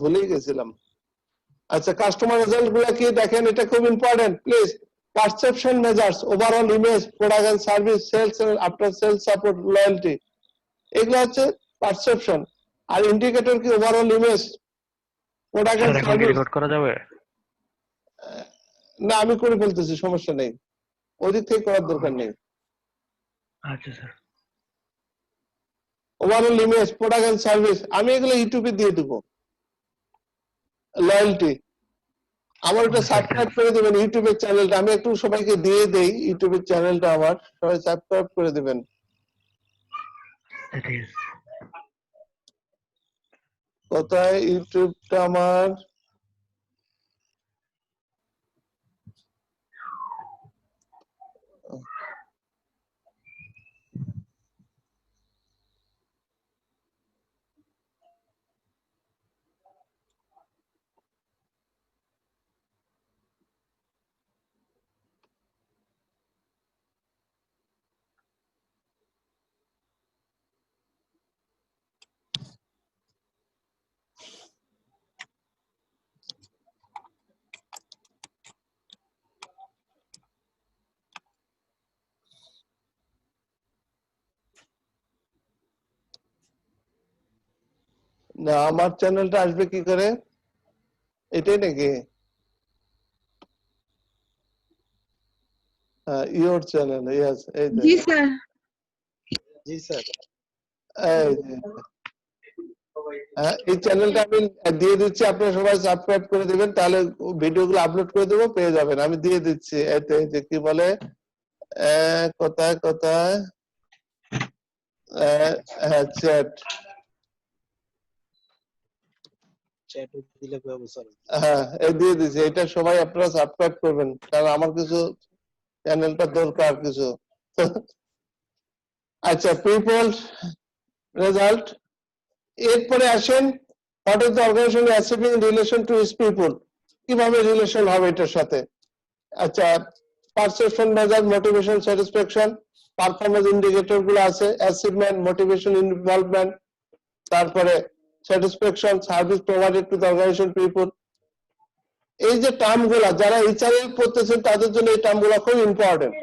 ভুলে গেছিলাম। আচ্ছা, কাস্টমার রেজাল্ট গুলো কি দেখেন, এটা খুব important. Please, perception measures, overall image, product and service, sales and after sales support, loyalty, এগুলো হচ্ছে পারসেপশন। আর ইন্ডিকেটর কি overall image, product and service. Record করা যাবে না, আমি করে ফেলতেছি, সমস্যা নেই, ওদিক থেকে করার দরকার নেই। আচ্ছা sir. Overall image, product and service, আমি এগুলো ইউটিউবে দিয়ে দেবো। লয়্যালটি, আমার এটা সাবস্ক্রাইব করে দিবেন ইউটিউবের চ্যানেলটা, আমি একটু সবাইকে দিয়ে দেই ইউটিউবের চ্যানেলটা, আমার সবাই সাবস্ক্রাইব করে দিবেন। কোথায় ইউটিউবটা আমার? না, আমার চ্যানেলটা আসবে কি করে? এটাই নাকি? ইওর চ্যানেল, ইয়েস, এই যে। জি স্যার। জি স্যার। এই চ্যানেলটা আমি দিয়ে দিচ্ছি, আপনারা সবাই সাবস্ক্রাইব করে দিবেন, তাহলে ভিডিওগুলো আপলোড করে দেবো, পেয়ে যাবেন। আমি দিয়ে দিচ্ছি, এতে যে কি বলে, কোথায় কোথায়, হ্যাঁ, চ্যাট দিলে, হ্যাঁ, এই দিয়ে দিচ্ছি। এটা সবাই আপনারা সাবস্ক্রাইব করবেন, কারণ আমার কিছু চ্যানেলটা দরকার কিছু। আচ্ছা, পিপল রেজাল্ট, এরপরে আসেন what is the organisation achieving in relation to its people, কিভাবে রিলেশন হবে এটার সাথে। আচ্ছা, perception measure, motivation, satisfaction, performance indicator গুলো আছে, অ্যাচিভমেন্ট, মোটিভেশন, ইনভলভমেন্ট, তারপরে satisfaction, service provided to the organisation people. এই যে টার্ম গুলা, যারা এইচআর এ পড়তেছেন তাদের জন্য এই টার্ম গুলা খুব ইম্পর্টেন্ট।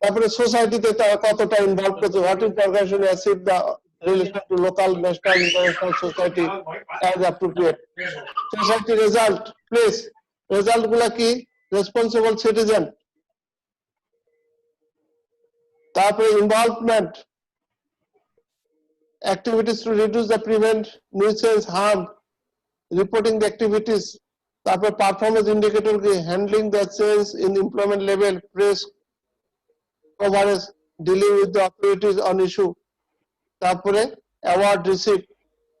তারপরে সোসাইটিতে কতটা ইনভলভ করছে, what is the organisation achieve the relation to local, national, international society as appropriate. Society result, please, result গুলা কি? রেসপন্সিবল সিটিজেন, তারপরে involvement, activities to reduce the prevent nuisance harm, reporting the activities, তারপরে performance indicator কি? Handling the change in employment level, press coverage, dealing with the authorities on issue, তারপরে award receive.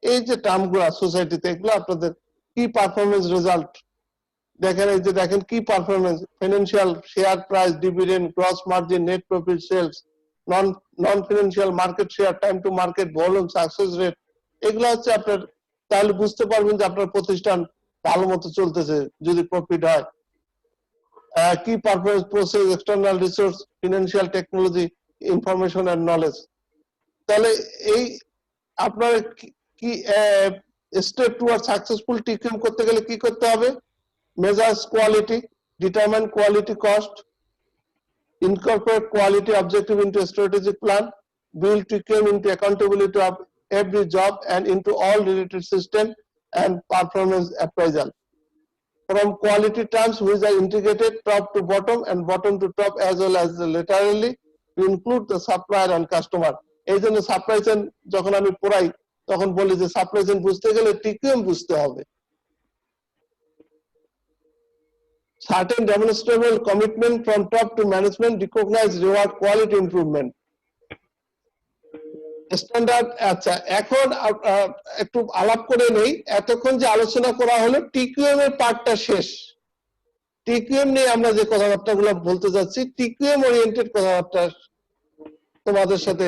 এই যে টার্মগুলো সোসাইটিতে, এগুলো আপনাদের কি পারফরম্যান্স রেজাল্ট দেখেন। এই যে দেখেন কি performance, financial, share price, dividend, gross margin, net profit, sales, non financial, market share, time to market, volume, success rate, এগুলো হচ্ছে আপনার, তাহলে বুঝতে পারবেন যে আপনার প্রতিষ্ঠান ভালো মতো চলতেছে যদি প্রফিট হয়। কি performance, process, external resource, financial, technology, information and knowledge. তাহলে এই আপনার কি স্টেপ টুয়ার্ড সাকসেসফুল টিকিউএম করতে গেলে কি করতে হবে? Measures quality, determine quality cost, incorporate quality objective into a strategic plan, build TQM into accountability of every job and into all related system and performance appraisal. From quality terms which are integrated top to bottom and bottom to top as well as laterally to include the supplier and customer. এই জন্য supply chain যখন আমি পড়াই তখন বলি যে supply chain বুঝতে গেলে TQM বুঝতে হবে। Certain demonstrable commitment from top to management, recognize, reward, quality improvement. Standard. আচ্ছা, এখন একটু আলাপ করে নেই। এতক্ষণ যে আলোচনা করা হলো টিকিউএম এর পার্টটা শেষ। টিকিউএম নিয়ে আমরা যে কথাবার্তাগুলো বলতে যাচ্ছি, টিকিউএম ওরিয়েন্টেড কথাবার্তা তোমাদের সাথে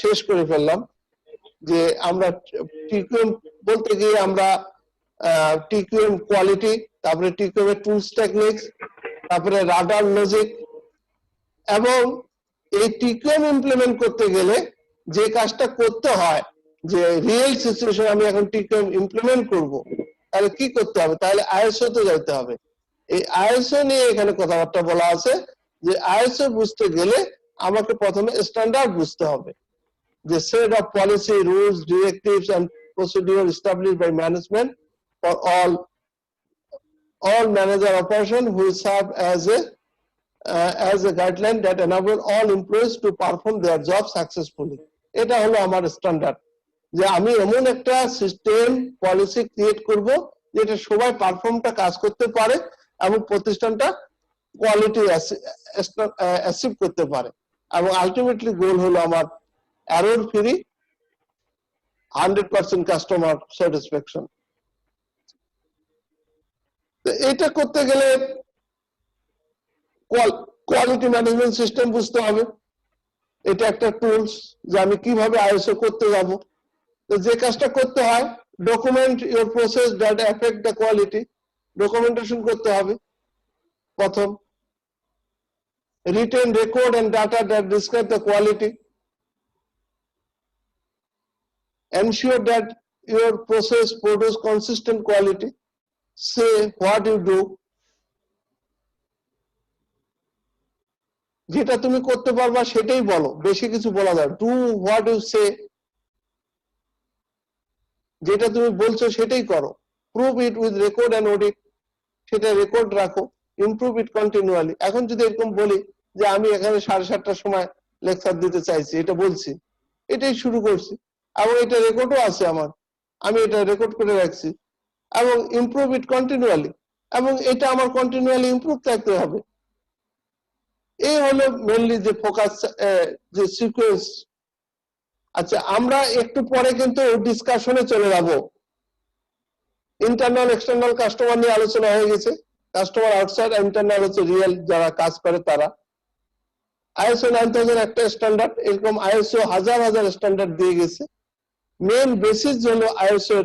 শেষ করে ফেললাম। যে আমরা টিকিউএম বলতে গিয়ে আমরা টিকিউএম কোয়ালিটি, তারপরে টিকিউএম এর টুলস টেকনিক্স, তারপরে রাডার লজিক, এবং এই টিকিউএম ইমপ্লিমেন্ট করতে গেলে যে কাজটা করতে হয়, যে রিয়েল সিচুয়েশন আমি এখন টিকম ইমপ্লিমেন্ট করব, তাহলে কি করতে হবে? তাহলে আইএসও তে যাইতে হবে। এই আইএসও নিয়ে এখানে কথাবার্তা বলা আছে যে আইএসও বুঝতে গেলে আমাকে প্রথমে স্ট্যান্ডার্ড বুঝতে হবে, যে set of policy, rules, directives and procedure established by management for all manager operation who serve as a guideline that enable all employees to perform their job successfully. এটা হলো আমার স্ট্যান্ডার্ড, যে আমি এমন একটা সিস্টেম পলিসি ক্রিয়েট করব যেটা সবাই পারফর্মটা কাজ করতে পারে এবং প্রতিষ্ঠানটা কোয়ালিটি অ্যাচিভ করতে পারে, এবং আলটিমেটলি গোল হলো আমার এরর ফ্রি 100% কাস্টমার স্যাটিসফ্যাকশন। এটা করতে গেলে কোয়ালিটি ম্যানেজমেন্ট সিস্টেম বুঝতে হবে। এটা একটা টুলস যে আমি কিভাবে আইএসও করতে যাব। তো যে কাজটা করতে হয়, document your process that effect the quality, documentation করতে হবে প্রথম। Written record and data that describe the quality. Ensure that your process produce consistent quality. Say what you do. যেটা তুমি করতে পারবা সেটাই বলো, বেশি কিছু বলা যায়। ডু হোয়াট ইউ সে, যেটা তুমি বলছো সেটাই করো। Prove it with record and audit, সেটা রেকর্ড রাখো। Improve it continually. এখন যদি এরকম বলি যে আমি এখানে 7:30টার সময় লেকচার দিতে চাইছি, এটা বলছি, এটাই শুরু করছি, এবং এটা রেকর্ডও আছে আমার, আমি এটা রেকর্ড করে রাখছি, এবং ইমপ্রুভ ইট কন্টিনিউয়ালি, এবং এটা আমার কন্টিনিউয়ালি ইমপ্রুভ থাকতে হবে। এই হলো মেইনলি যে ফোকাস, যে সিকোয়েন্স। আচ্ছা, আমরা একটু পরে কিন্তু ডিসকাশনে চলে যাব। ইন্টারনাল এক্সটার্নাল কাস্টমার নিয়ে আলোচনা হয়ে গেছে। কাস্টমার আউটসাইড, ইন্টারনাল হচ্ছে রিয়েল যারা কাজ করে তারা। আইএসও 9000 একটা স্ট্যান্ডার্ড, এরকম আইএসও হাজার হাজার স্ট্যান্ডার্ড দিয়ে গেছে। মেইন বেসিস হলো আইএসও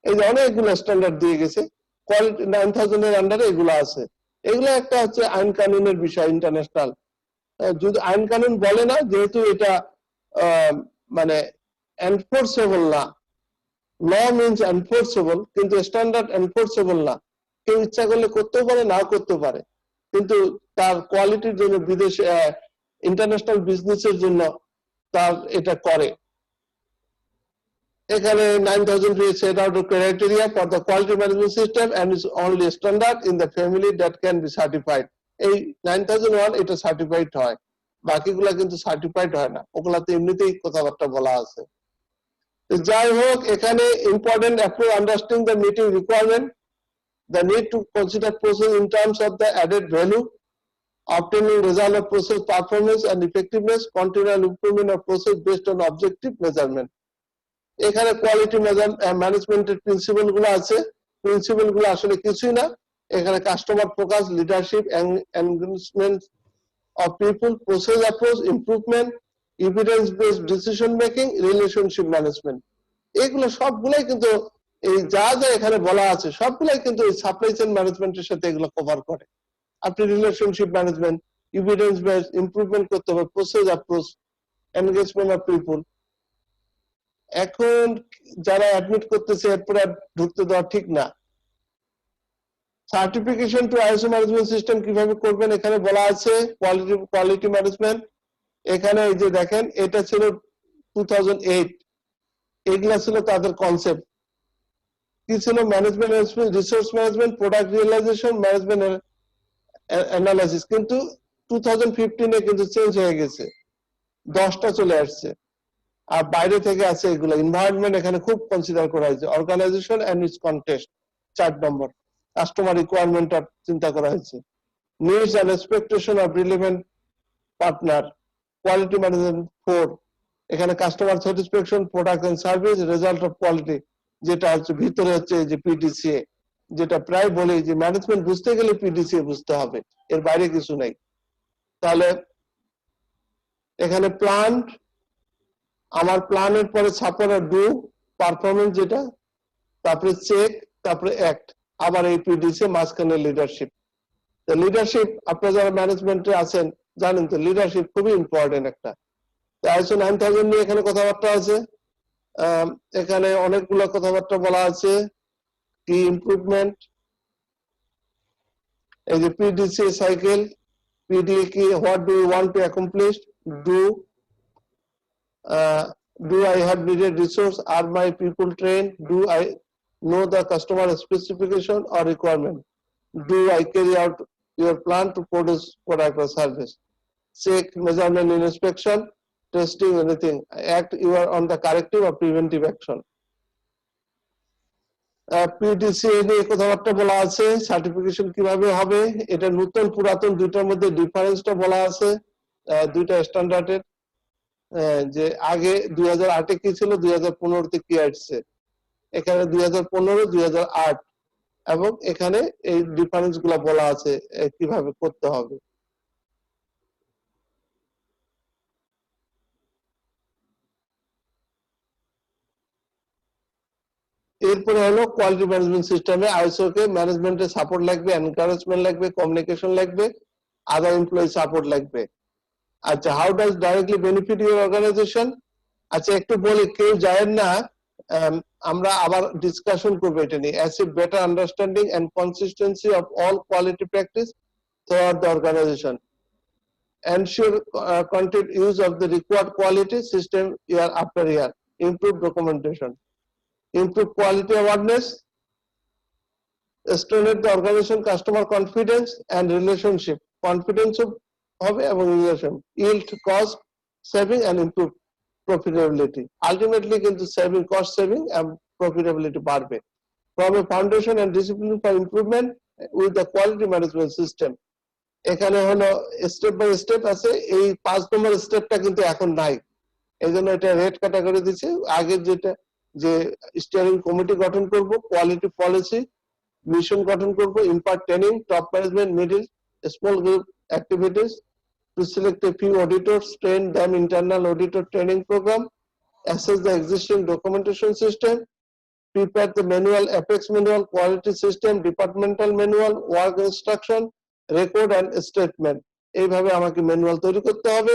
এই যে অনেকগুলো স্ট্যান্ডার্ড দিয়ে গেছে, কোয়ালিটি 9000 এর আন্ডারে এগুলো আছে। এগুলো একটা হচ্ছে আইন কানুনের বিষয়, ইন্টারন্যাশনাল। যদি আইন কানুন বলে না, যেহেতু এটা মানে এনফোর্সেবল না, ল মিনস এনফোর্সেবল, কিন্তু স্ট্যান্ডার্ড এনফোর্সেবল না। কেউ ইচ্ছা করলে করতেও পারে, না করতে পারে, কিন্তু তার কোয়ালিটির জন্য বিদেশে ইন্টারন্যাশনাল বিজনেসের জন্য তার এটা করে। এখানে 9000 set out the criteria for the quality management system and is only standard in the family that can be certified. এই 9001 এটা সার্টিফাইড হয়, বাকিগুলা কিন্তু সার্টিফাইড হয় না, ওগুলাতে এমনিতেই কথাবার্তা বলা আছে। যাই হোক, এখানে important approach understanding the meeting requirement, the need to consider process in terms of the added value, obtaining result of process performance and effectiveness, continual improvement of process based on objective measurement. এখানে quality ম্যানেজমেন্টের principal গুলো আছে। Principal গুলো আসলে কিছুই না, এখানে customer focus, leadership, engagement of people, process approach, improvement, evidence based decision making, relationship management, এগুলো সবগুলাই কিন্তু এই যা যা এখানে বলা আছে সবগুলাই কিন্তু এই সাপ্লাই চেইন ম্যানেজমেন্টের সাথে এগুলো কভার করে। আপনি relationship management, evidence based improvement করতে হবে, process approach, engagement of people. এখন যারা অ্যাডমিট করতেছে এরপরে ঢুকতে দেওয়া ঠিক না। Certification to ISO management system কিভাবে করবেন এখানে বলা আছে। কোয়ালিটি ম্যানেজমেন্ট, এখানে এই যে দেখেন, এটা ছিল 2008, এগুলা ছিল তাদের কনসেপ্ট। কি ছিল? Management, resource management, product realisation, management analysis. কিন্তু 2015 এ কিন্তু চেঞ্জ হয়ে গেছে, 10টা চলে আসছে। আর বাইরে থেকে আছে এগুলো। এনভায়রনমেন্ট এখানে খুব কনসিডার করা হয়েছে। অর্গানাইজেশন এন্ড ইটস কন্টেক্সট 4 নম্বর। কাস্টমার রিকোয়ারমেন্টটা চিন্তা করা হয়েছে। Needs and expectation of relevant partner. Quality management 4, এখানে customer satisfaction, product and service, result of quality, যেটা হচ্ছে ভিতরে হচ্ছে যে পিডিসিএ, যেটা প্রায় বলি যে ম্যানেজমেন্ট বুঝতে গেলে পিডিসিএ বুঝতে হবে, এর বাইরে কিছু নাই। তাহলে এখানে প্ল্যান, আমার প্ল্যানের পরে সাপোর্ট আর ডু, পারফরমেন্স যেটা, তারপরে চেক, তারপরে অ্যাক্ট, আবার এই পিডিসি, মাঝখানে লিডারশিপ। লিডারশিপ, আপনারা যারা ম্যানেজমেন্টে আছেন জানেন তো লিডারশিপ খুবই ইম্পর্টেন্ট একটা। ISO 9000 নিয়ে এখানে কথাবার্তা আছে, এখানে অনেকগুলো কথাবার্তা বলা আছে, কি ইমপ্রুভমেন্ট, এই যে PDCA সাইকেল, PDA কি, what do you want to accomplish, do I have needed resource, are my people trained, do I know the customer specification or requirement, do I carry out your plan to produce product or service, check, measurement, inspection, testing, anything, act you are on the corrective or preventive action. PDCA নিয়ে কথাবার্তা বলা আছে, certification কিভাবে হবে, এটা নতুন পুরাতন দুইটার মধ্যে ডিফারেন্সটা বলা আছে, দুইটা স্ট্যান্ডার্ডের, যে আগে 2008 কি ছিল, 2015 তে কি আসছে, এখানে 2015, 2008, এবং এখানে এই ডিফারেন্স গুলা বলা আছে কিভাবে করতে হবে। এরপরে হলো কোয়ালিটি ম্যানেজমেন্ট সিস্টেমে আইএসও কে ম্যানেজমেন্টের সাপোর্ট লাগবে, এনকারেজমেন্ট লাগবে, কমিউনিকেশন লাগবে, আদার এমপ্লয়ি সাপোর্ট লাগবে। আচ্ছা, how does directly benefit your organisation? আচ্ছা একটু বলি, কেউ যায় না, আমরা আবার ডিসকাশন করবো এটা নিয়ে। Achieve better understanding and consistency of all quality practice throughout the organisation, ensure content use of the required quality system year after year, improve documentation, improve quality awareness, strengthen the organization customer confidence and relationship, confidence হবে এবং relation, yield cost saving and improve profitability, ultimately কিন্তু saving, cost saving and profitability বাড়বে। from a foundation and discipline for improvement with the quality management system, এখানে হলো step by step আছে, এই 5 নম্বর স্টেপটা কিন্তু এখন নাই, এই জন্য এটা রেড ক্যাটাগরি দিচ্ছে। আগে যেটা, যে স্টিয়ারিং কমিটি গঠন করব, কোয়ালিটি পলিসি, মিশন গঠন করব, impart training, top management, middle, small group activities, to select a few auditors, train them internal auditor training program, assess the existing documentation system, prepare the manual, apex manual, quality system, departmental manual, work instruction, record and statement, এইভাবে আমাকে manual তৈরি করতে হবে।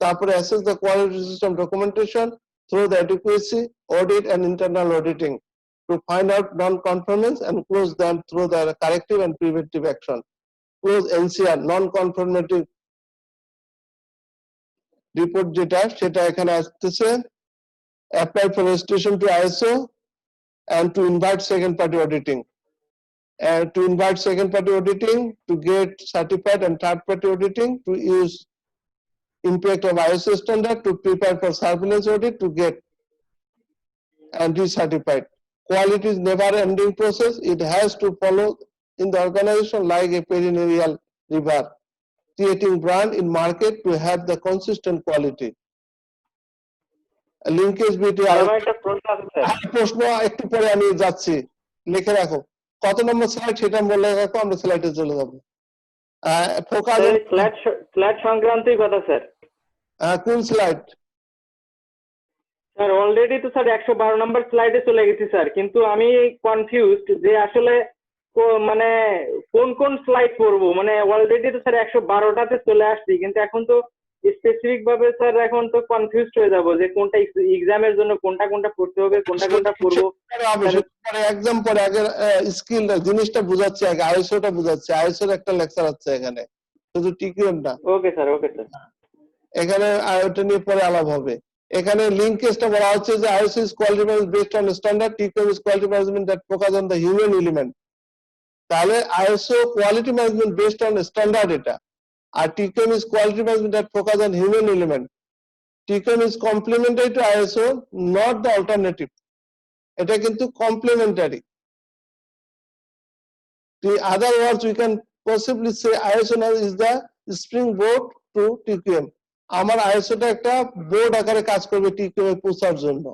তারপরে assess the quality system documentation through the adequacy audit and internal auditing to find out non-conformance and close them through the corrective and preventive action, close NCR non-conformity report যেটা, সেটা এখানে আসতেছে, apply for registration to ISO and to invite second party auditing, and to invite second party auditing, to get certified and third party auditing, to use impact of ISO standard, to prepare for surveillance audit, to get and recertified. Quality is never ending process, it has to follow in the organization like a perennial river, creating brand in market to have the consistent quality. Linkage between, আমার একটা প্রশ্ন আছে sir. প্রশ্ন একটু পরে আমি যাচ্ছি, লিখে রাখো কত নম্বর স্লাইড সেটা বলে রাখো, আমরা স্লাইডে চলে যাব। ফোকাস স্লাইড সংক্রান্তই কথা স্যার। কোন স্লাইড? স্যার অলরেডি তো স্যার 112 নম্বর স্লাইডে চলে গেছি স্যার, কিন্তু আমি কনফিউজড যে আসলে মানে কোন কোন স্লাইড পড়বো, মানে অলরেডি তো স্যার 112টাতে চলে আসছি, কিন্তু এখন তো স্পেসিফিক ভাবে স্যার এখন তো কনফিউজড হয়ে যাব যে কোনটা এক্সামের জন্য কোনটা কোনটা পড়তে হবে, কোনটা কোনটা পড়বো। এক্সাম পরে আগে স্কিল জিনিসটা বুঝাচ্ছি, আগে আইএসওটা বুঝাচ্ছি, আইএসওর একটা লেকচার আছে এখানে, শুধু টিকিউএমটা। Okay sir, okay sir. এখানে ওটা নিয়ে পরে আলাপ হবে। এখানে লিংকেজটা বলা হচ্ছে যে ISO is quality management based on standard, TQM is quality management that focus on the human element. তাহলে ISO quality management based on standard এটা, আর TQM is quality management that focus on human element. TQM is complementary to ISO, not the alternative, এটা কিন্তু complementary. In other words, we can possibly say ISO is the springboard to TQM. আমার আইএসওটা একটা board আকারে কাজ করবে TQM এ পৌঁছার জন্য।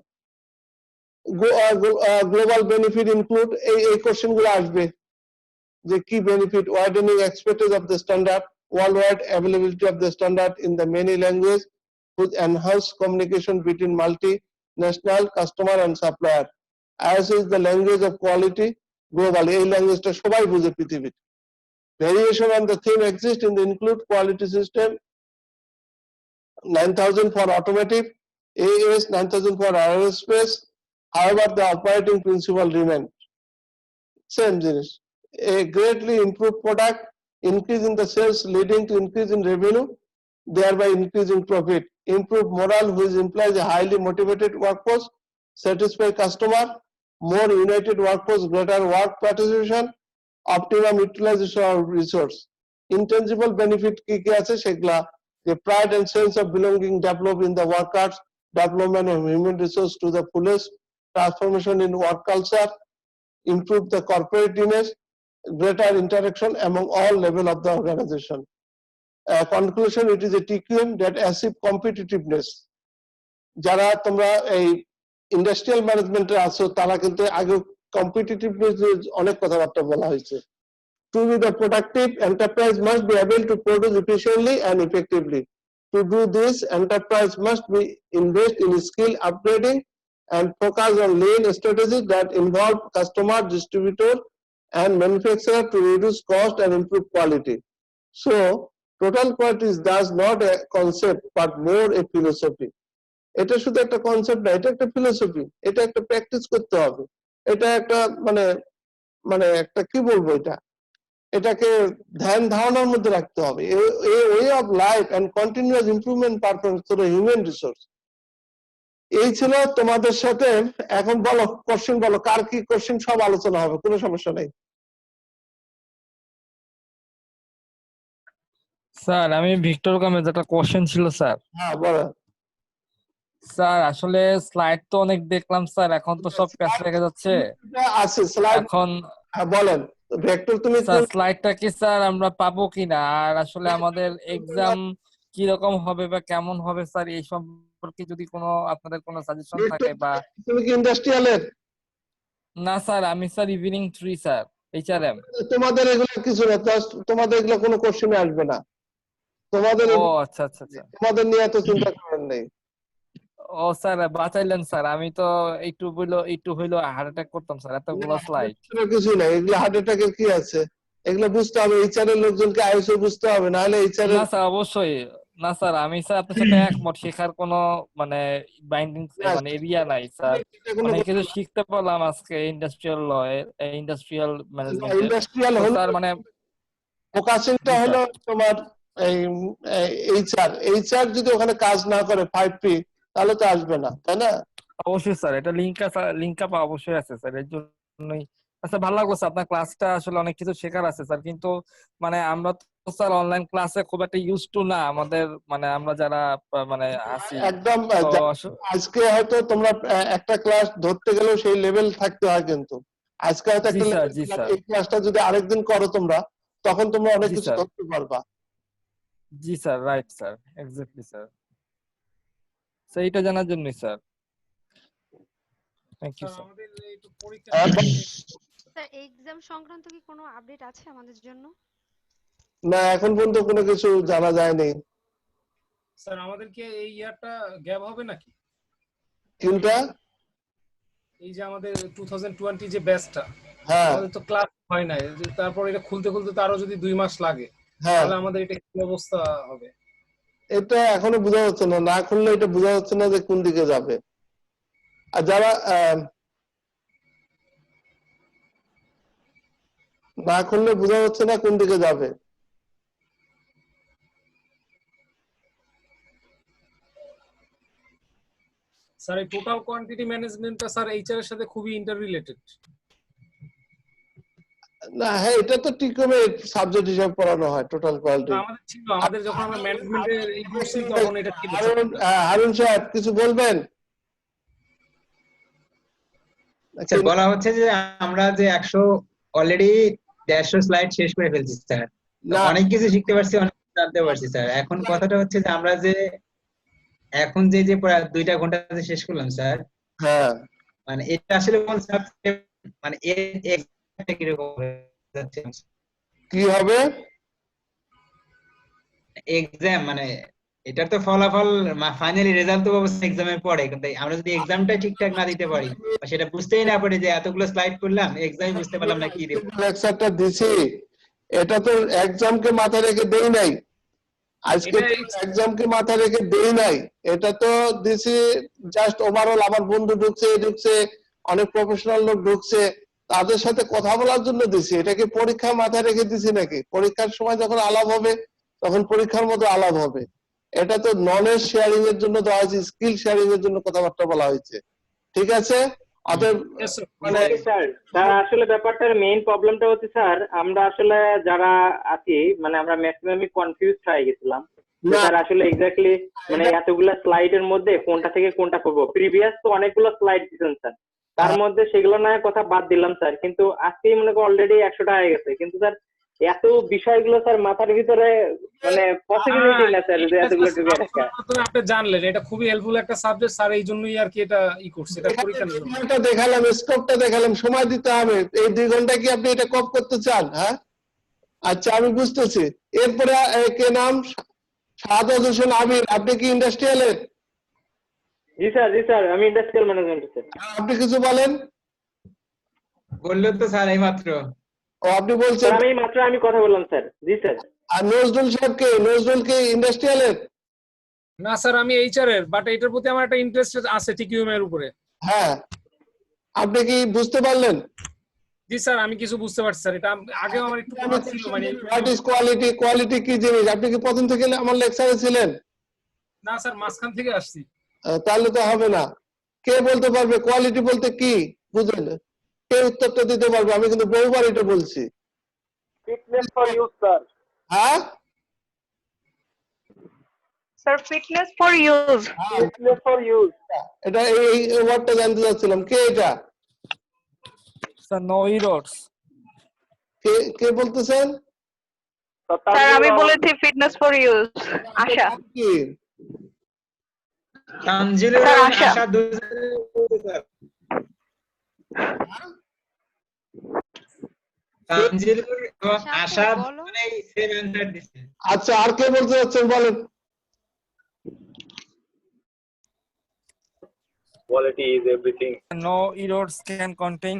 গ্লোবাল বেনিফিট ইনক্লুড, এই কোশ্চেন গুলো আসবে যে কি benefit, widening expected of the standard, worldwide availability of the standard in the many language with enhance communication between multi national customer and supplier. ISO is the language of quality globally, এই ল্যাঙ্গুয়েজটা সবাই বুঝে পৃথিবীতে। Variation on the theme exist in the include quality system, 9,000 for automotive, AS 9,000 for aerospace. However, the operating principle remains same জিনিস. A greatly improved product, increase in the sales leading to increase in revenue, thereby increasing profit. Improved morale, which implies a highly motivated workforce, satisfied customer, more united workforce, greater work participation, optimum utilization of resource. Intangible benefit কি কি আছে সেগুলা, the pride and sense of belonging developed in the workers, development of human resource to the fullest, transformation in work culture, improve the corporate image, greater interaction among all level of the organization. Conclusion, it is a TQM that achieve competitiveness. যারা তোমরা এই industrial ম্যানেজমেন্টে আছো তারা কিন্তু আগে competitiveness অনেক কথাবার্তা বলা হয়েছে। To be the productive, enterprise must be able to produce efficiently and effectively. To do this, enterprise must be invest in skill upgrading and focus on lean strategies that involve customer, distributor, and manufacturer to reduce cost and improve quality. So, total quality is thus not a concept but more a philosophy. এটা শুধু একটা concept না, এটা একটা philosophy, এটা একটা practice করতে হবে, এটা একটা মানে মানে একটা কি বলবো, এটাকে ধ্যান ধারণার মধ্যে রাখতে হবে। Way of life and continuous improvement performance through human resource. এই ছিল তোমাদের সাথে। এখন বলো, কোশ্চেন বলো, কার কি কোশ্চেন, সব আলোচনা হবে, কোনো সমস্যা নেই। স্যার আমি ভিক্টর কামেজ, একটা কোশ্চেন ছিল স্যার। হ্যাঁ বলো স্যার আসলে স্লাইড তো অনেক দেখলাম স্যার, এখন তো সব প্যাচ লেগে যাচ্ছে। আছে স্লাইড, এখন বলেন ভেক্টর তুমি স্যার স্লাইডটা কি স্যার আমরা পাবো কিনা, আর আসলে আমাদের এক্সাম কি রকম হবে বা কেমন হবে স্যার, এই সম্পর্কে যদি কোনো আপনাদের কোনো সাজেশন থাকে বা। তুমি কি ইন্ডাস্ট্রিয়ালের? না স্যার আমি স্যার ইভিনিং 3 স্যার HRM। তোমাদের এগুলো কিছু না, তোমাদের এগুলো কোনো কোশ্চেনে আসবে না, তোমাদের ও আচ্ছা আচ্ছা আচ্ছা। তোমাদের নিয়ে এত চিন্তা করার নেই। ও স্যার বাঁচাইলেন স্যার, আমি তো একটু হইলো হার্ট অ্যাটাক করতাম স্যার, এতগুলো স্লাইড। কিছু নাই, এগুলো হার্ট অ্যাটাকের কি আছে, এগুলো বুঝতে হবে, এইচআর এর লোকজনকে আইএসও বুঝতে হবে, না হলে এইচআর না স্যার অবশ্যই না স্যার, আমি স্যার আপনার সাথে একমত, শেখার কোনো মানে বাইন্ডিং মানে এরিয়া নাই স্যার। অনেক কিছু শিখতে পারলাম আজকে ইন্ডাস্ট্রিয়াল ল ইন্ডাস্ট্রিয়াল ম্যানেজমেন্টে। ইন্ডাস্ট্রিয়াল তো হলো স্যার মানে ফোকাসিংটা হলো তোমার এই এইচআর যদি ওখানে কাজ না করে 5P তাহলে তো আসবে না, তাই না? অবশ্যই স্যার, এটা লিংক আপ অবশ্যই আছে স্যার, এর জন্যই। আচ্ছা ভালো লাগলো স্যার, আপনার ক্লাসটা আসলে অনেক কিছু শেখার আছে স্যার, কিন্তু মানে আমরা তো স্যার অনলাইন ক্লাসে খুব একটা ইউজ টু না, আমাদের মানে আমরা যারা মানে আছি একদম। তো আজকে হয়তো তোমরা একটা ক্লাস ধরতে গেলেও সেই লেভেল থাকতে হয়, কিন্তু আজকে হয়তো একটা লেভেল, এই ক্লাসটা যদি আরেকদিন করো তোমরা, তখন তোমরা অনেক কিছু ধরতে পারবা। জি sir, right sir, exactly sir, সেইটা জানার জন্যই sir. Thank you sir. Sir exam সংক্রান্ত কি কোনো আপডেট আছে আমাদের জন্য? না, এখন পর্যন্ত কোনো কিছু জানা যায়নি। স্যার আমাদের কি এই ইয়ারটা গ্যাপ হবে নাকি? কোনটা? এই যে আমাদের 2020 যে ব্যাচটা, হ্যাঁ আমাদের তো ক্লাস হয় নাই, তারপর এটা খুলতে খুলতে তো আরো যদি 2 মাস লাগে, হ্যাঁ, তাহলে আমাদের এটা কি অবস্থা হবে? এটা এখনো বোঝা যাচ্ছে না, না খুললে এটা বোঝা যাচ্ছে না যে কোন দিকে যাবে। আর যারা না খুললে বোঝা যাচ্ছে না কোন দিকে যাবে। স্যার এই টোটাল কোয়ান্টিটি ম্যানেজমেন্টটা স্যার এইচআর এর সাথে খুবই ইন্টাররিলেটেড। না হ্যাঁ, এটা তো টিকমে সাবজেক্ট হিসেবে পড়ানো হয়, টোটাল কোয়ালিটি। আমাদের ছিল, আমাদের যখন আমরা ম্যানেজমেন্টের এই পড়ছি তখন এটা ছিল। হারুন সাহেব কিছু বলবেন? আচ্ছা, বলা হচ্ছে যে আমরা যে 100 অলরেডি 150 স্লাইড শেষ করে ফেলছি স্যার, অনেক কিছু শিখতে পারছি, অনেক জানতে পারছি স্যার। এখন কথাটা হচ্ছে যে আমরা যে এখন যে 2টা ঘন্টা শেষ করলাম স্যার, হ্যাঁ মানে এটা আসলে কোন সাবজেক্ট, মানে এর কিরকম যাচ্ছে কি হবে এক্সাম, মানে এটার তো ফলাফল ফাইনালি রেজাল্ট তো অবশ্যই এক্সামের পরে, কিন্তু আমরা যদি এক্সামটা ঠিকঠাক না দিতে পারি বা সেটা বুঝতেই না পারি যে এতগুলো স্লাইড করলাম, এক্সামে বুঝতে পারলাম না কি দেব। লেকচারটা দিছি, এটা তো এক্সামকে মাথায় রেখে দেই নাই, আজকে এক্সাম কি মাথায় রেখে দেই নাই, এটা তো দিছি জাস্ট ওভারঅল। আমার বন্ধু ঢুকছে অনেক প্রফেশনাল লোক ঢুকছে, তাদের সাথে কথা বলার জন্য দিছি। এটা কি পরীক্ষা মাথায় রেখে দিছি নাকি? পরীক্ষার সময় যখন আলাপ হবে তখন পরীক্ষার মতো আলাপ হবে। এটা তো নলেজ শেয়ারিং এর জন্য দেওয়া হয়েছে, স্কিল শেয়ারিং এর জন্য কথাবার্তা বলা হয়েছে। ঠিক আছে? অতএব মানে স্যার আসলে ব্যাপারটার মেইন প্রবলেমটা হচ্ছে স্যার, আমরা আসলে যারা আছি মানে আমরা ম্যাক্সিমামই কনফিউজ হয়ে গেছিলাম যে না, স্যার আসলে এক্স্যাক্টলি মানে এতগুলা স্লাইডের মধ্যে কোনটা থেকে কোনটা করবো। প্রিভিয়াস তো অনেকগুলো স্লাইড দিয়েছেন স্যার, তার মধ্যে সেগুলো নয় কথা বাদ দিলাম স্যার, কিন্তু আজকেই মনে করো অলরেডি 100টা হয়ে গেছে, কিন্তু স্যার এত বিষয়গুলো স্যার মাথার ভিতরে মানে পসিবিলিটি না স্যার যে এতগুলো ঢুকে রাখা। আপনি জানলেন এটা খুবই হেল্পফুল একটা সাবজেক্ট স্যার, এই জন্যই আর কি এটা করছে, এটা পরীক্ষার জন্য। এটা দেখালাম, স্কোপটা দেখালাম, সময় দিতে হবে। এই 2 ঘন্টা কি আপনি এটা কপ করতে চান? হ্যাঁ, আচ্ছা আমি বুঝতেছি। এরপরে কে নাম? শাহাদাত হোসেন আমির, আপনি কি ইন্ডাস্ট্রিয়ালের? জি স্যার আমি ইন্ডাস্ট্রিয়াল ম্যানেজমেন্ট স্যার। আপনি কিছু বলেন। বললো তো স্যার এই মাত্র। ও আপনি বলছেন? স্যার আমি মাত্র আমি কথা বললাম স্যার। জি স্যার। আর নজরুল সাহেব কে? নজরুল কে ইন্ডাস্ট্রিয়ালের? না স্যার আমি এইচআর এর, বাট এটার প্রতি আমার একটা ইন্টারেস্ট আছে টিকিউএম এর উপরে। হ্যাঁ, আপনি কি বুঝতে পারলেন? জি স্যার আমি কিছু বুঝতে পারছি স্যার, এটা আগেও আমার একটু পড়া ছিল মানে। What is quality? কোয়ালিটি কি জিনিস? আপনি কি প্রথম থেকে আমার লেকচারে ছিলেন? না স্যার মাঝখান থেকে আসছি। তাহলে তো হবে না। কে বলতে পারবে কোয়ালিটি বলতে কি? বুঝলেন? কে উত্তরটা দিতে পারবে? আমি কিন্তু বহুবার এটা বলছি। Fitness for use sir. হ্যাঁ স্যার fitness for use. Fitness for use. এটা এই ওয়ার্ডটা জানতে চাচ্ছিলাম, কে এটা? Sir no ইরোডস। কে বলতেছেন? স্যার আমি বলেছি ফিটনেস ফর ইউজ। আশা। কি তানজিলুর স্যার, এবং আশা। আশা দুজনে তানজিলুর এবং আশা দুজনেই সেম অ্যানসার দিচ্ছে। আচ্ছা, আর কে বলতে যাচ্ছেন বলেন? Quality is everything. No errors can contain